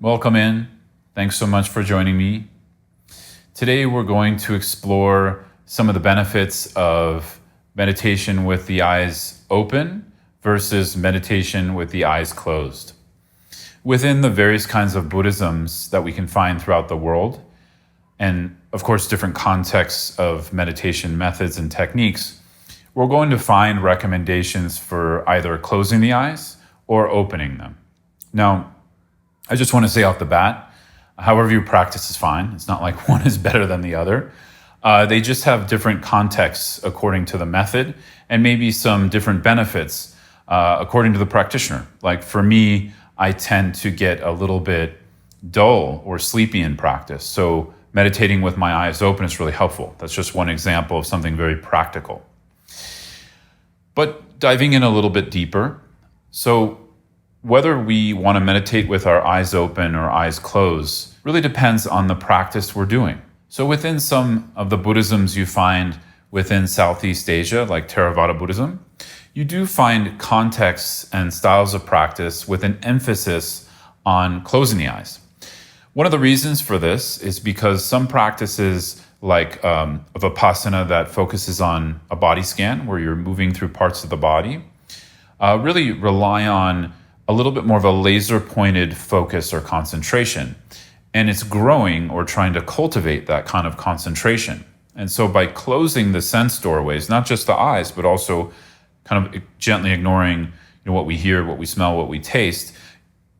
Welcome in. Thanks so much for joining me. Today we're going to explore some of the benefits of meditation with the eyes open versus meditation with the eyes closed. Within the various kinds of Buddhisms that we can find throughout the world, and of course different contexts of meditation methods and techniques, we're going to find recommendations for either closing the eyes or opening them. Now, I just want to say off the bat, however you practice is fine. It's not like one is better than the other. They just have different contexts according to the method and maybe some different benefits according to the practitioner. Like for me, I tend to get a little bit dull or sleepy in practice. So meditating with my eyes open is really helpful. That's just one example of something very practical. But diving in a little bit deeper, so whether we want to meditate with our eyes open or eyes closed really depends on the practice we're doing. So within some of the Buddhisms you find within Southeast Asia, like Theravada Buddhism, you do find contexts and styles of practice with an emphasis on closing the eyes. One of the reasons for this is because some practices like of Vipassana that focuses on a body scan, where you're moving through parts of the body, really rely on a little bit more of a laser-pointed focus or concentration. And it's growing or trying to cultivate that kind of concentration. And so by closing the sense doorways, not just the eyes, but also kind of gently ignoring what we hear, what we smell, what we taste,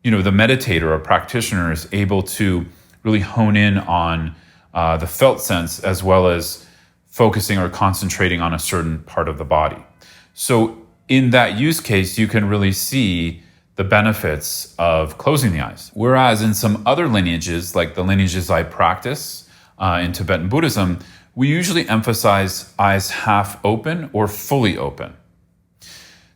the meditator or practitioner is able to really hone in on the felt sense as well as focusing or concentrating on a certain part of the body. So in that use case, you can really see the benefits of closing the eyes. Whereas in some other lineages, like the lineages I practice in Tibetan Buddhism, we usually emphasize eyes half open or fully open.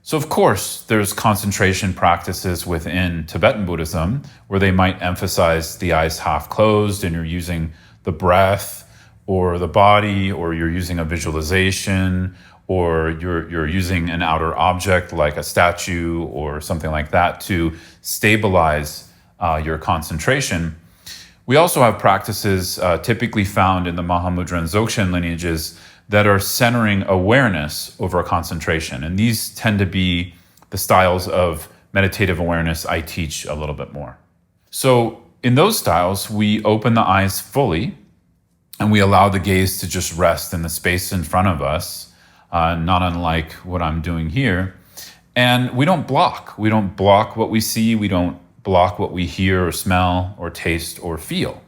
So of course, there's concentration practices within Tibetan Buddhism where they might emphasize the eyes half closed and you're using the breath or the body, or you're using a visualization, or you're using an outer object like a statue or something like that to stabilize your concentration. We also have practices typically found in the Mahamudra and Dzogchen lineages that are centering awareness over concentration. And these tend to be the styles of meditative awareness I teach a little bit more. So in those styles, we open the eyes fully and we allow the gaze to just rest in the space in front of us, not unlike what I'm doing here. And we don't block. We don't block what we see. We don't block what we hear or smell or taste or feel.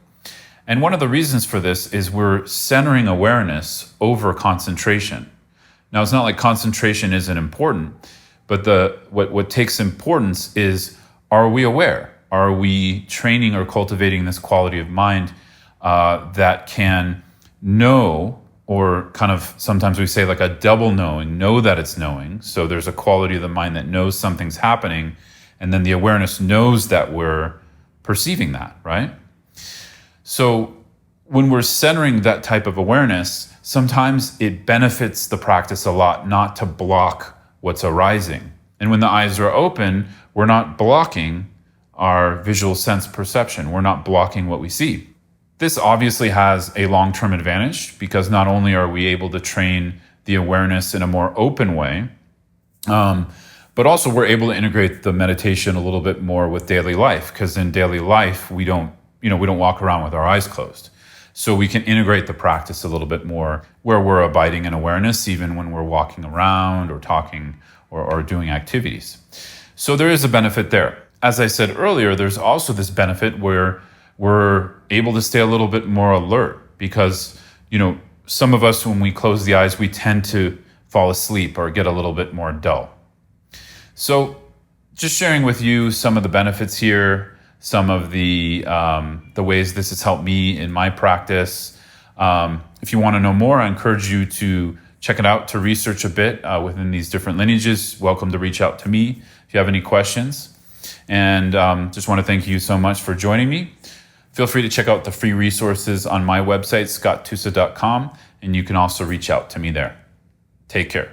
And one of the reasons for this is we're centering awareness over concentration. Now, it's not like concentration isn't important, but what takes importance is, are we aware? Are we training or cultivating this quality of mind that can know, or kind of sometimes we say like a double knowing, know that it's knowing. So there's a quality of the mind that knows something's happening, and then the awareness knows that we're perceiving that, right? So when we're centering that type of awareness, sometimes it benefits the practice a lot not to block what's arising. And when the eyes are open, we're not blocking our visual sense perception. We're not blocking what we see. This obviously has a long-term advantage because not only are we able to train the awareness in a more open way, but also we're able to integrate the meditation a little bit more with daily life, because in daily life, we don't walk around with our eyes closed. So we can integrate the practice a little bit more where we're abiding in awareness, even when we're walking around or talking or doing activities. So there is a benefit there. As I said earlier, there's also this benefit where we're able to stay a little bit more alert because, some of us, when we close the eyes, we tend to fall asleep or get a little bit more dull. So just sharing with you some of the benefits here, some of the ways this has helped me in my practice. If you want to know more, I encourage you to check it out, to research a bit within these different lineages. Welcome to reach out to me if you have any questions. And just want to thank you so much for joining me. Feel free to check out the free resources on my website, scotttusa.com, and you can also reach out to me there. Take care.